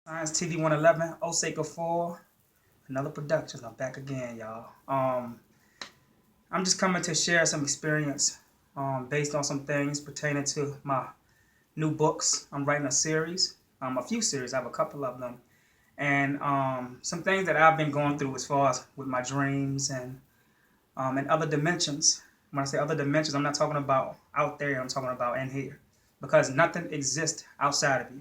Science TV 111, Osei Kufuor, another production. I'm back again, y'all. I'm just coming to share some experience based on some things pertaining to my new books. I'm writing a series, a few series. I have a couple of them, and some things that I've been going through as far as with my dreams and other dimensions. When I say other dimensions, I'm not talking about out there. I'm talking about in here, because nothing exists outside of you.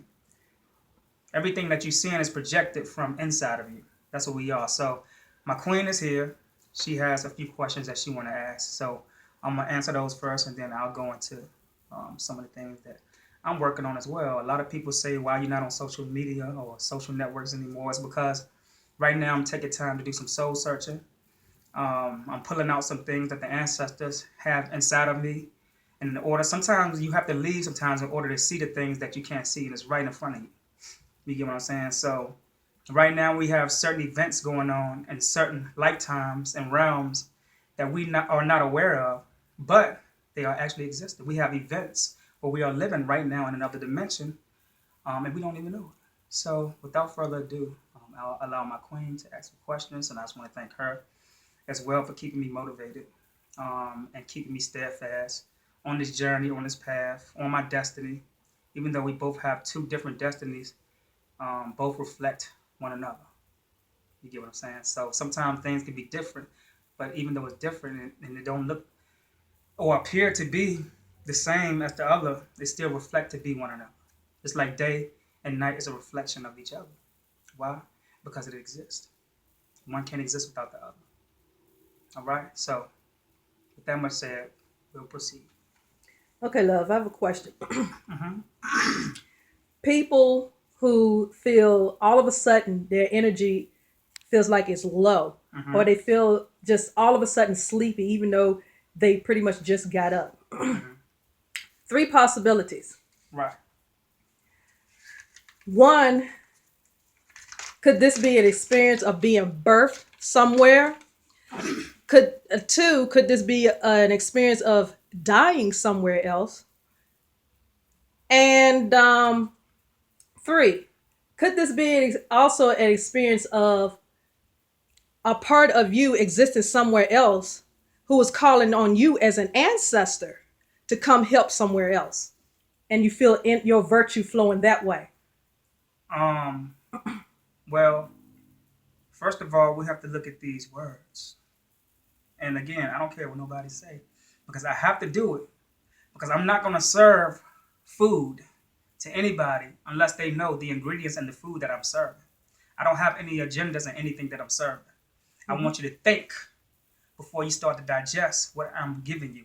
Everything that you're seeing is projected from inside of you. That's what we are. So my queen is here. She has a few questions that she want to ask. So I'm gonna answer those first, and then I'll go into some of the things that I'm working on as well. A lot of people say, "Why you're not on social media or social networks anymore?" It's because right now I'm taking time to do some soul searching. I'm pulling out some things that the ancestors have inside of me. And in order, sometimes you have to leave sometimes in order to see the things that you can't see, and it's right in front of you. You get what I'm saying? So right now we have certain events going on in certain lifetimes and realms that are not aware of, but they are actually existing. We have events where we are living right now in another dimension, and we don't even know it. So without further ado, I'll allow my queen to ask me questions, and I just want to thank her as well for keeping me motivated and keeping me steadfast on this journey, on this path, on my destiny. Even though we both have two different destinies, both reflect one another. You get what I'm saying? So sometimes things can be different, but even though it's different and they don't look or appear to be the same as the other, they still reflect to be one another. It's like day and night is a reflection of each other. Why? Because it exists. One can't exist without the other. All right? So, with that much said, we'll proceed. Okay, love, I have a question. Mm-hmm. People who feel all of a sudden their energy feels like it's low, Mm-hmm. or they feel just all of a sudden sleepy, even though they pretty much just got up. Mm-hmm. Three possibilities. Right. One, could this be an experience of being birthed somewhere? Could this be an experience of dying somewhere else? And three, could this be also an experience of a part of you existing somewhere else who is calling on you as an ancestor to come help somewhere else, and you feel your virtue flowing that way? Um. Well, first of all, we have to look at these words. And again, I don't care what nobody say, because I have to do it, because I'm not going to serve food to anybody unless they know the ingredients in the food that I'm serving. I don't have any agendas in anything that I'm serving. I Mm-hmm. want you to think before you start to digest what I'm giving you.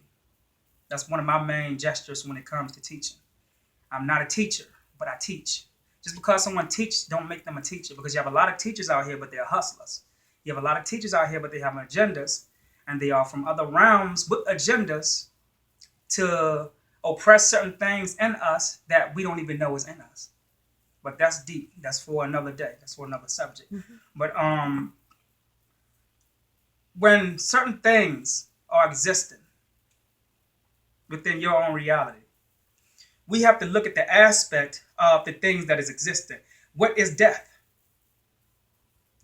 That's one of my main gestures when it comes to teaching. I'm not a teacher, but I teach. Just because someone teaches don't make them a teacher, because you have a lot of teachers out here, but they're hustlers. You have a lot of teachers out here, but they have agendas, and they are from other realms with agendas to oppress certain things in us that we don't even know is in us. But that's deep. That's for another day. That's for another subject. Mm-hmm. But when certain things are existing within your own reality, we have to look at the aspect of the things that is existing. What is death?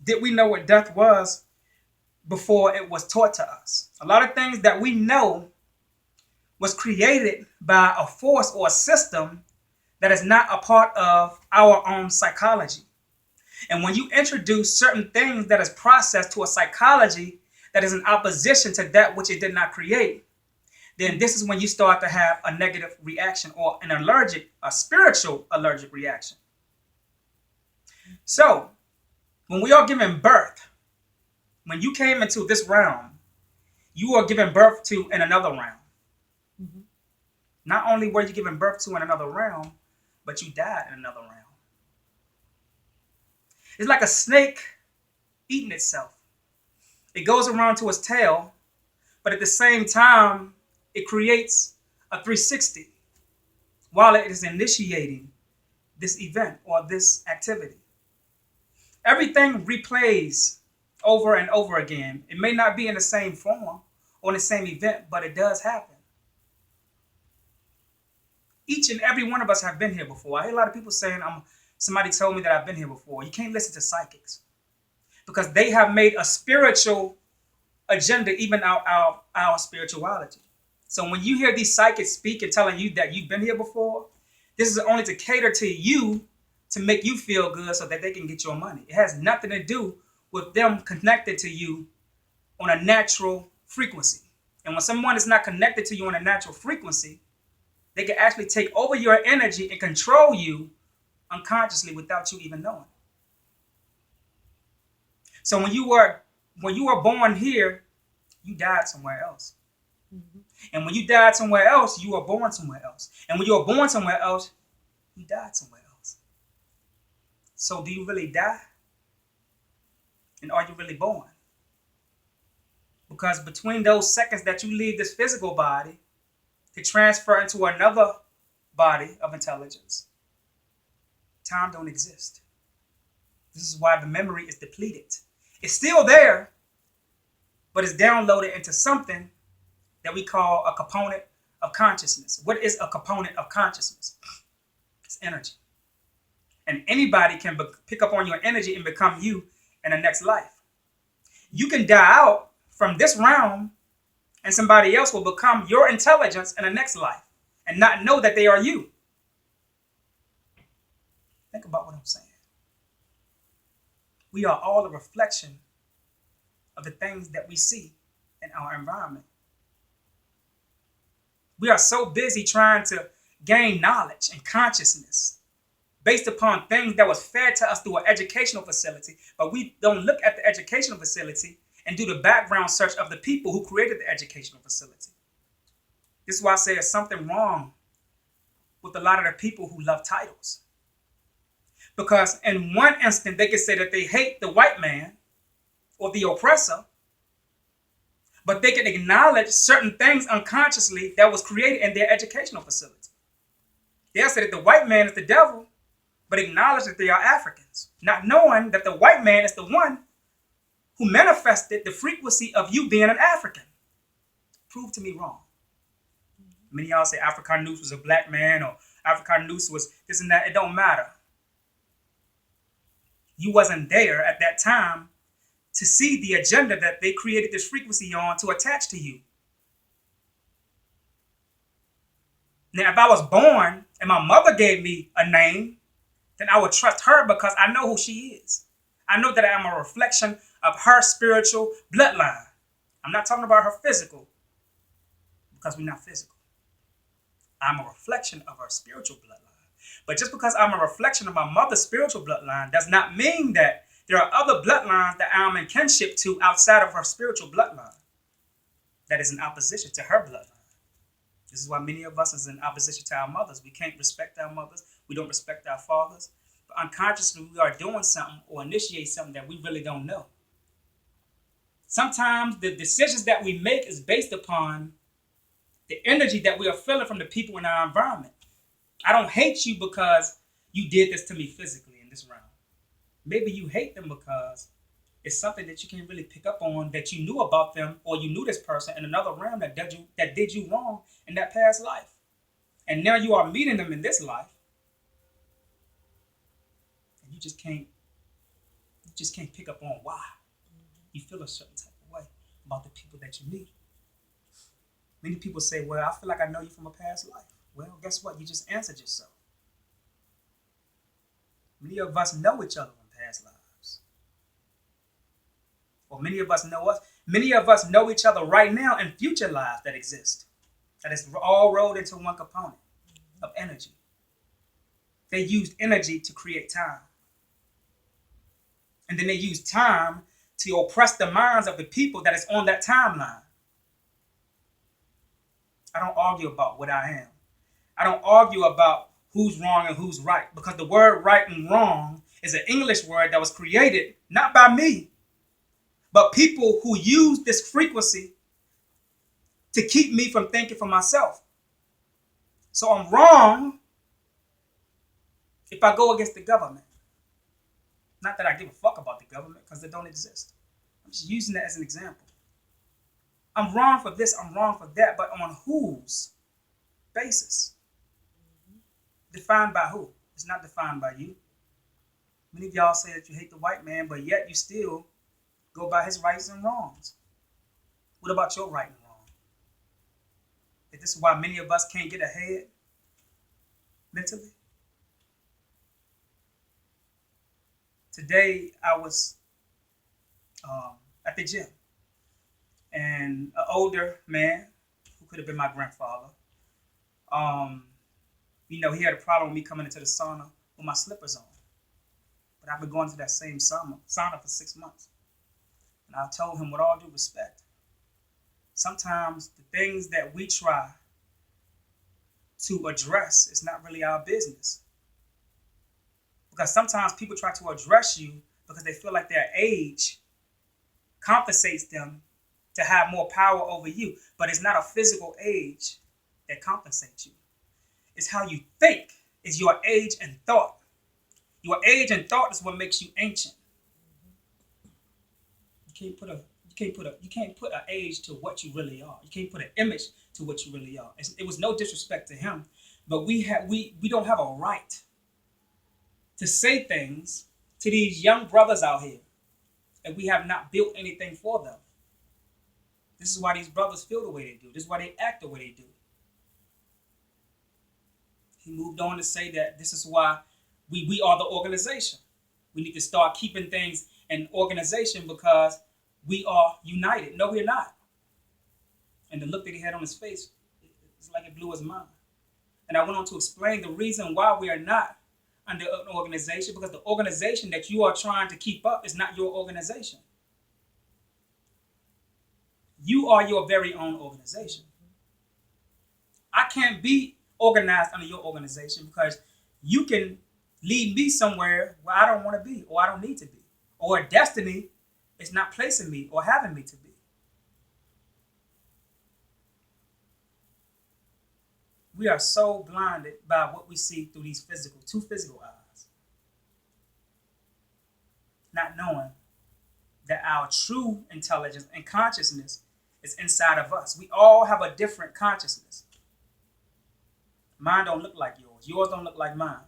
Did we know what death was before it was taught to us? A lot of things that we know was created by a force or a system that is not a part of our own psychology. And when you introduce certain things that is processed to a psychology that is in opposition to that which it did not create, then this is when you start to have a negative reaction or a spiritual allergic reaction. So, when we are given birth, when you came into this realm, you are given birth to in another realm. Mm-hmm. Not only were you given birth to in another realm, but you died in another realm. It's like a snake eating itself. It goes around to its tail, but at the same time, it creates a 360 while it is initiating this event or this activity. Everything replays over and over again. It may not be in the same form or in the same event, but it does happen. Each and every one of us have been here before. I hear a lot of people saying, I'm Somebody told me that I've been here before. You can't listen to psychics because they have made a spiritual agenda, even our spirituality. So when you hear these psychics speak and telling you that you've been here before, this is only to cater to you to make you feel good so that they can get your money. It has nothing to do with them connected to you on a natural frequency. And when someone is not connected to you on a natural frequency, they can actually take over your energy and control you unconsciously without you even knowing. So when you were born here, you died somewhere else. Mm-hmm. And when you died somewhere else, you were born somewhere else. And when you were born somewhere else, you died somewhere else. So do you really die? And are you really born? Because between those seconds that you leave this physical body to transfer into another body of intelligence, time don't exist. This is why the memory is depleted. It's still there, but it's downloaded into something that we call a component of consciousness. What is a component of consciousness? It's energy. And anybody can pick up on your energy and become you in the next life. You can die out from this realm and somebody else will become your intelligence in the next life and not know that they are you. Think about what I'm saying. We are all a reflection of the things that we see in our environment. We are so busy trying to gain knowledge and consciousness based upon things that was fed to us through an educational facility, but we don't look at the educational facility and do the background search of the people who created the educational facility. This is why I say there's something wrong with a lot of the people who love titles. Because in one instant, they can say that they hate the white man or the oppressor, but they can acknowledge certain things unconsciously that was created in their educational facility. They'll say that the white man is the devil, but acknowledge that they are Africans, not knowing that the white man is the one who manifested the frequency of you being an African. Prove to me wrong. Many of y'all say Africanus was a black man or Africanus was this and that. It don't matter. You wasn't there at that time to see the agenda that they created this frequency on to attach to you. Now, if I was born and my mother gave me a name, then I would trust her because I know who she is. I know that I am a reflection of her spiritual bloodline. I'm not talking about her physical because we're not physical. I'm a reflection of her spiritual bloodline. But just because I'm a reflection of my mother's spiritual bloodline does not mean that there are other bloodlines that I'm in kinship to outside of her spiritual bloodline that is in opposition to her bloodline. This is why many of us is in opposition to our mothers. We can't respect our mothers. We don't respect our fathers. But unconsciously, we are doing something or initiate something that we really don't know. Sometimes the decisions that we make is based upon the energy that we are feeling from the people in our environment. I don't hate you because you did this to me physically in this realm. Maybe you hate them because it's something that you can't really pick up on that you knew about them or you knew this person in another realm that did you wrong in that past life. And now you are meeting them in this life. And you just can't pick up on why. You feel a certain type of way about the people that you meet. Many people say, well, I feel like I know you from a past life. Well, guess what? You just answered yourself. Many of us know each other from past lives. Or many of us know us. Many of us know each other right now in future lives that exist. That is all rolled into one component of energy. They used energy to create time. And then they used time to oppress the minds of the people that is on that timeline. I don't argue about what I am. I don't argue about who's wrong and who's right, because the word right and wrong is an English word that was created not by me, but people who use this frequency to keep me from thinking for myself. So I'm wrong if I go against the government. Not that I give a fuck about the government, because they don't exist. I'm just using that as an example. I'm wrong for this, I'm wrong for that, but on whose basis? Defined by who? It's not defined by you. Many of y'all say that you hate the white man, but yet you still go by his rights and wrongs. What about your right and wrong? If this is why many of us can't get ahead mentally. Today I was at the gym, and an older man who could have been my grandfather, he had a problem with me coming into the sauna with my slippers on. But I've been going to that same sauna for 6 months. And I told him with all due respect, sometimes the things that we try to address is not really our business. Because sometimes people try to address you because they feel like their age compensates them to have more power over you. But it's not a physical age that compensates you. It's how you think. It's your age and thought. Your age and thought is what makes you ancient. You can't put an age to what you really are. You can't put an image to what you really are. It was no disrespect to him, but we don't have a right to say things to these young brothers out here and we have not built anything for them. This is why these brothers feel the way they do. This is why they act the way they do. He moved on to say that this is why we are the organization. We need to start keeping things in organization because we are united. No, we're not. And the look that he had on his face, it's like it blew his mind. And I went on to explain the reason why we are not under an organization, because the organization that you are trying to keep up is not your organization. You are your very own organization. I can't be organized under your organization because you can lead me somewhere where I don't want to be or I don't need to be, or destiny is not placing me or having me to be. We are so blinded by what we see through these two physical eyes, not knowing that our true intelligence and consciousness is inside of us. We all have a different consciousness. Mine don't look like yours. Yours don't look like mine.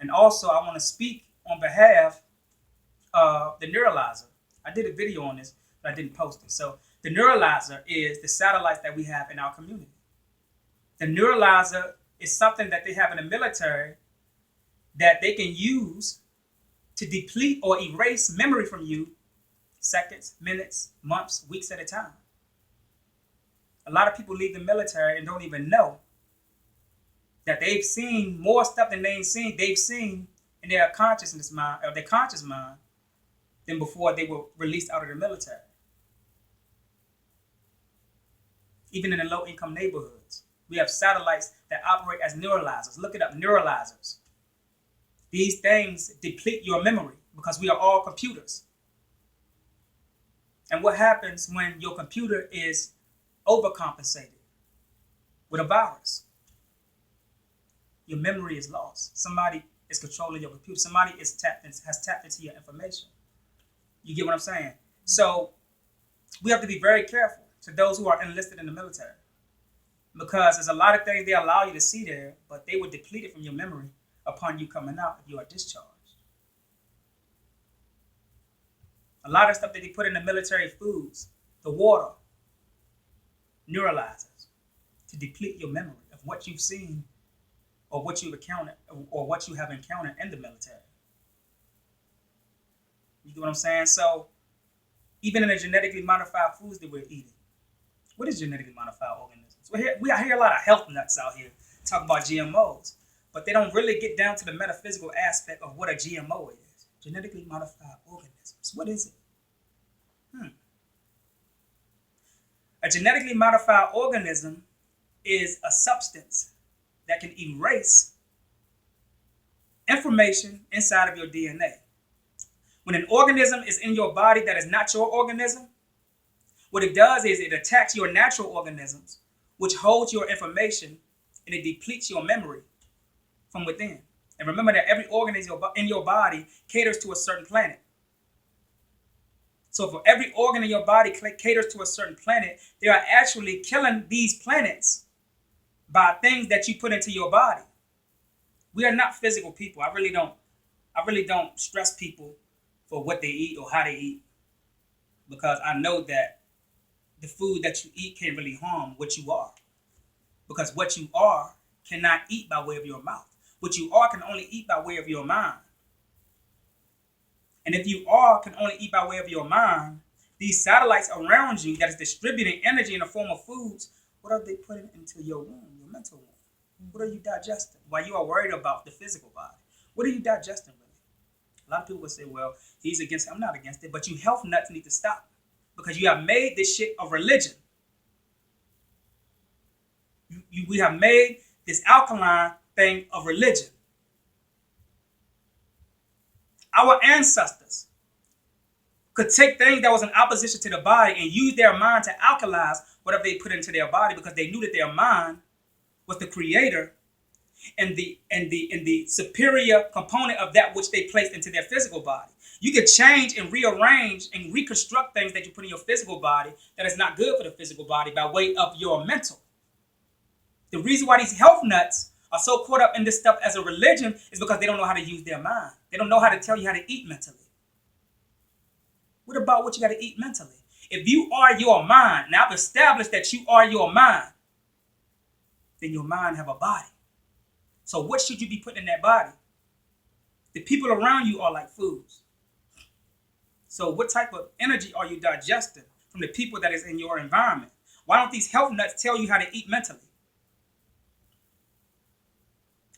And also, I want to speak on behalf of the neuralizer. I did a video on this, but I didn't post it. So the neuralizer is the satellites that we have in our community. The neuralizer is something that they have in the military that they can use to deplete or erase memory from you seconds, minutes, months, weeks at a time. A lot of people leave the military and don't even know that they've seen more stuff than they've seen in their consciousness mind or their conscious mind than before they were released out of the military. Even in the low-income neighborhoods, we have satellites that operate as neuralizers. Look it up, neuralizers. These things deplete your memory because we are all computers. And what happens when your computer is overcompensated with a virus? Your memory is lost. Somebody is controlling your computer. Somebody has tapped into your information. You get what I'm saying? So we have to be very careful to those who are enlisted in the military, because there's a lot of things they allow you to see there, but they will deplete it from your memory upon you coming out if you are discharged. A lot of stuff that they put in the military foods, the water, neuralizers, to deplete your memory of what you've seen or what you've encountered or what you have encountered in the military. You get what I'm saying? So even in the genetically modified foods that we're eating, what is genetically modified organisms? We hear a lot of health nuts out here talk about GMOs, but they don't really get down to the metaphysical aspect of what a GMO is. Genetically modified organisms. What is it? A genetically modified organism is a substance that can erase information inside of your DNA. When an organism is in your body that is not your organism, what it does is it attacks your natural organisms, which holds your information, and it depletes your memory from within. And remember that every organ in your body caters to a certain planet. So for every organ in your body caters to a certain planet, they are actually killing these planets by things that you put into your body. We are not physical people. I really don't stress people for what they eat or how they eat, because I know that the food that you eat can't really harm what you are. Because what you are cannot eat by way of your mouth. What you are can only eat by way of your mind. And if you are can only eat by way of your mind, these satellites around you that is distributing energy in the form of foods, what are they putting into your womb, your mental womb? What are you digesting? While you are worried about the physical body, what are you digesting really? A lot of people will say, well, he's against it. I'm not against it, but you health nuts need to stop, because you have made this shit a religion. We have made this alkaline thing of religion. Our ancestors could take things that was in opposition to the body and use their mind to alkalize whatever they put into their body, because they knew that their mind was the creator and the superior component of that which they placed into their physical body. You could change and rearrange and reconstruct things that you put in your physical body that is not good for the physical body by way of your mental. The reason why these health nuts are so caught up in this stuff as a religion is because they don't know how to use their mind. They don't know how to tell you how to eat mentally. What about what you got to eat mentally? If you are your mind, now I've established that you are your mind, then your mind have a body. So what should you be putting in that body? The people around you are like foods. So what type of energy are you digesting from the people that is in your environment? Why don't these health nuts tell you how to eat mentally?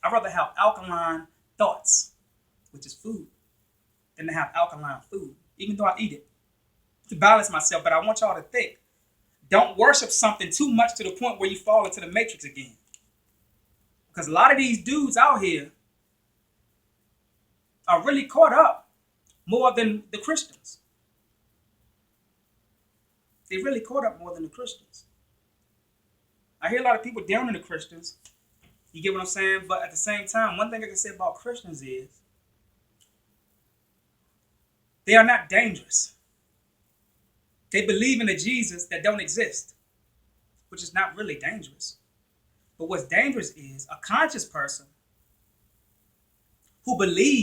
I'd rather have alkaline thoughts, which is food, than to have alkaline food, even though I eat it to balance myself. But I want y'all to think. Don't worship something too much to the point where you fall into the matrix again. Because a lot of these dudes out here are really caught up more than the Christians. They really caught up more than the Christians. I hear a lot of people downing the Christians. You get what I'm saying? But at the same time, one thing I can say about Christians is they are not dangerous. They believe in a Jesus that don't exist, which is not really dangerous. But what's dangerous is a conscious person who believes